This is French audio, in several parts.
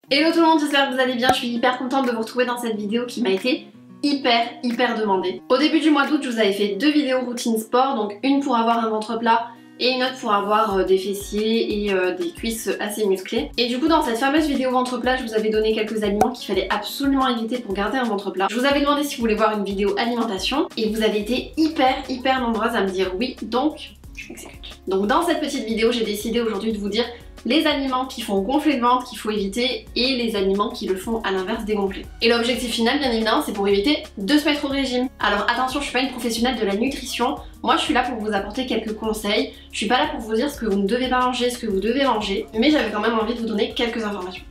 Hello tout le monde, j'espère que vous allez bien, je suis hyper contente de vous retrouver dans cette vidéo qui m'a été hyper demandée. Au début du mois d'août, je vous avais fait 2 vidéos routine sport, donc une pour avoir un ventre plat et une autre pour avoir des fessiers et des cuisses assez musclées. Et du coup dans cette fameuse vidéo ventre plat, je vous avais donné quelques aliments qu'il fallait absolument éviter pour garder un ventre plat. Je vous avais demandé si vous voulez voir une vidéo alimentation et vous avez été hyper nombreuses à me dire oui, donc je m'exécute. Donc dans cette petite vidéo, j'ai décidé aujourd'hui de vous dire les aliments qui font gonfler le ventre qu'il faut éviter et les aliments qui le font à l'inverse dégonfler. Et l'objectif final bien évidemment c'est pour éviter de se mettre au régime. Alors attention, je suis pas une professionnelle de la nutrition, moi je suis là pour vous apporter quelques conseils, je suis pas là pour vous dire ce que vous ne devez pas manger, ce que vous devez manger, mais j'avais quand même envie de vous donner quelques informations.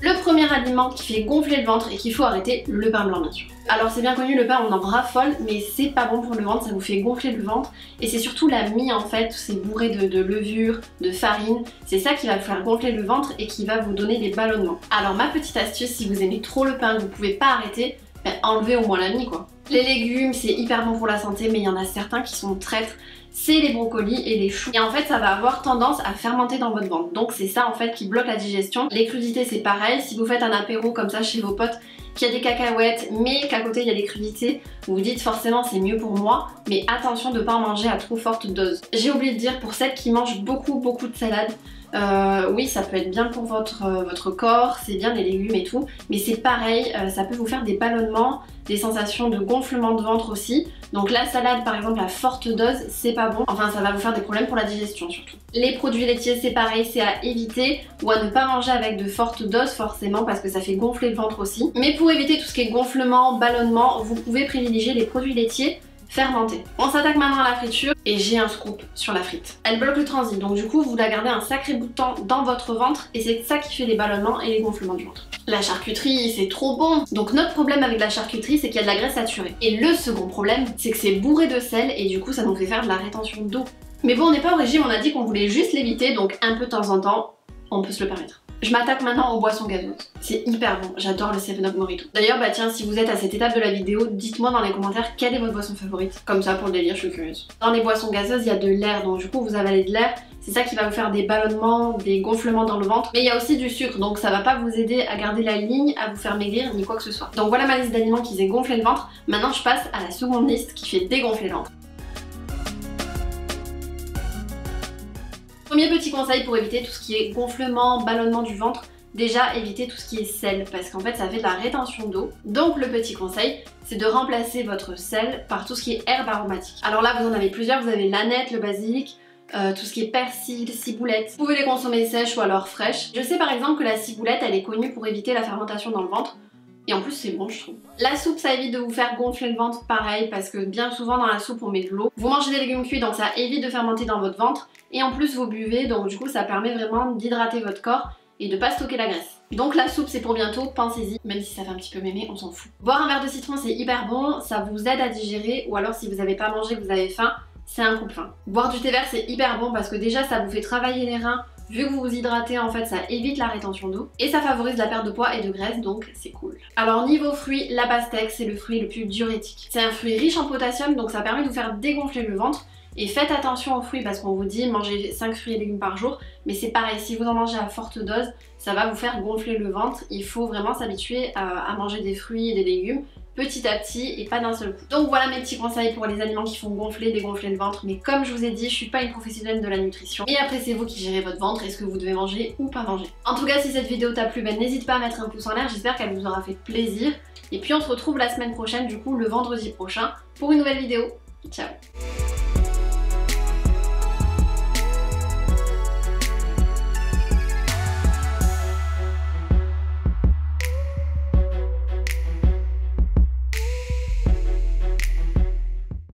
Le premier aliment qui fait gonfler le ventre et qu'il faut arrêter, le pain blanc bien sûr. Alors c'est bien connu, le pain on en raffole, mais c'est pas bon pour le ventre, ça vous fait gonfler le ventre. Et c'est surtout la mie en fait, c'est bourré de levure, de farine, c'est ça qui va vous faire gonfler le ventre et qui va vous donner des ballonnements. Alors ma petite astuce, si vous aimez trop le pain, que vous pouvez pas arrêter, enlevez au moins la mie quoi. Les légumes c'est hyper bon pour la santé, mais il y en a certains qui sont traîtres. C'est les brocolis et les choux. Et en fait ça va avoir tendance à fermenter dans votre ventre. Donc c'est ça en fait qui bloque la digestion. Les crudités c'est pareil, si vous faites un apéro comme ça chez vos potes, qu'il y a des cacahuètes mais qu'à côté il y a des crudités, vous vous dites forcément c'est mieux pour moi, mais attention de ne pas en manger à trop forte dose. J'ai oublié de dire pour celles qui mangent beaucoup de salade, oui ça peut être bien pour votre corps, c'est bien les légumes et tout, mais c'est pareil, ça peut vous faire des ballonnements, des sensations de gonflement de ventre aussi. Donc la salade par exemple à forte dose c'est pas bon, enfin ça va vous faire des problèmes pour la digestion surtout. Les produits laitiers c'est pareil, c'est à éviter ou à ne pas manger avec de fortes doses forcément parce que ça fait gonfler le ventre aussi. Mais pour éviter tout ce qui est gonflement, ballonnement, vous pouvez privilégier les produits laitiers fermentés. On s'attaque maintenant à la friture et j'ai un scoop sur la frite. Elle bloque le transit, donc du coup vous la gardez un sacré bout de temps dans votre ventre et c'est ça qui fait les ballonnements et les gonflements du ventre. La charcuterie c'est trop bon. Donc notre problème avec la charcuterie c'est qu'il y a de la graisse saturée. Et le second problème c'est que c'est bourré de sel et du coup ça nous fait faire de la rétention d'eau. Mais bon on n'est pas au régime, on a dit qu'on voulait juste l'éviter, donc un peu de temps en temps on peut se le permettre. Je m'attaque maintenant aux boissons gazeuses. C'est hyper bon, j'adore le 7up Mojito. D'ailleurs bah tiens, si vous êtes à cette étape de la vidéo, dites-moi dans les commentaires quelle est votre boisson favorite. Comme ça pour le délire, je suis curieuse. Dans les boissons gazeuses, il y a de l'air, donc du coup vous avalez de l'air. C'est ça qui va vous faire des ballonnements, des gonflements dans le ventre. Mais il y a aussi du sucre, donc ça va pas vous aider à garder la ligne, à vous faire maigrir, ni quoi que ce soit. Donc voilà ma liste d'aliments qui faisaient gonfler le ventre. Maintenant je passe à la seconde liste qui fait dégonfler le ventre. Premier petit conseil pour éviter tout ce qui est gonflement, ballonnement du ventre. Déjà évitez tout ce qui est sel parce qu'en fait ça fait de la rétention d'eau. Donc le petit conseil c'est de remplacer votre sel par tout ce qui est herbes aromatiques. Alors là vous en avez plusieurs, vous avez l'aneth, le basilic, tout ce qui est persil, ciboulette. Vous pouvez les consommer sèches ou alors fraîches. Je sais par exemple que la ciboulette elle est connue pour éviter la fermentation dans le ventre. Et en plus c'est bon je trouve. La soupe ça évite de vous faire gonfler le ventre pareil parce que bien souvent dans la soupe on met de l'eau. Vous mangez des légumes cuits donc ça évite de fermenter dans votre ventre. Et en plus vous buvez donc du coup ça permet vraiment d'hydrater votre corps et de pas stocker la graisse. Donc la soupe c'est pour bientôt, pensez-y, même si ça fait un petit peu mémé, on s'en fout. Boire un verre de citron c'est hyper bon, ça vous aide à digérer ou alors si vous n'avez pas mangé, que vous avez faim, c'est un coupe-faim. Boire du thé vert c'est hyper bon parce que déjà ça vous fait travailler les reins, vu que vous vous hydratez en fait ça évite la rétention d'eau et ça favorise la perte de poids et de graisse donc c'est cool. Alors niveau fruits, la pastèque c'est le fruit le plus diurétique. C'est un fruit riche en potassium donc ça permet de vous faire dégonfler le ventre. Et faites attention aux fruits parce qu'on vous dit mangez 5 fruits et légumes par jour, mais c'est pareil, si vous en mangez à forte dose, ça va vous faire gonfler le ventre. Il faut vraiment s'habituer à manger des fruits et des légumes petit à petit et pas d'un seul coup. Donc voilà mes petits conseils pour les aliments qui font gonfler, dégonfler le ventre, mais comme je vous ai dit, je suis pas une professionnelle de la nutrition. Et après c'est vous qui gérez votre ventre et ce que vous devez manger ou pas manger. En tout cas si cette vidéo t'a plu, n'hésite pas à mettre un pouce en l'air, j'espère qu'elle vous aura fait plaisir. Et puis on se retrouve la semaine prochaine, du coup le vendredi prochain, pour une nouvelle vidéo. Ciao!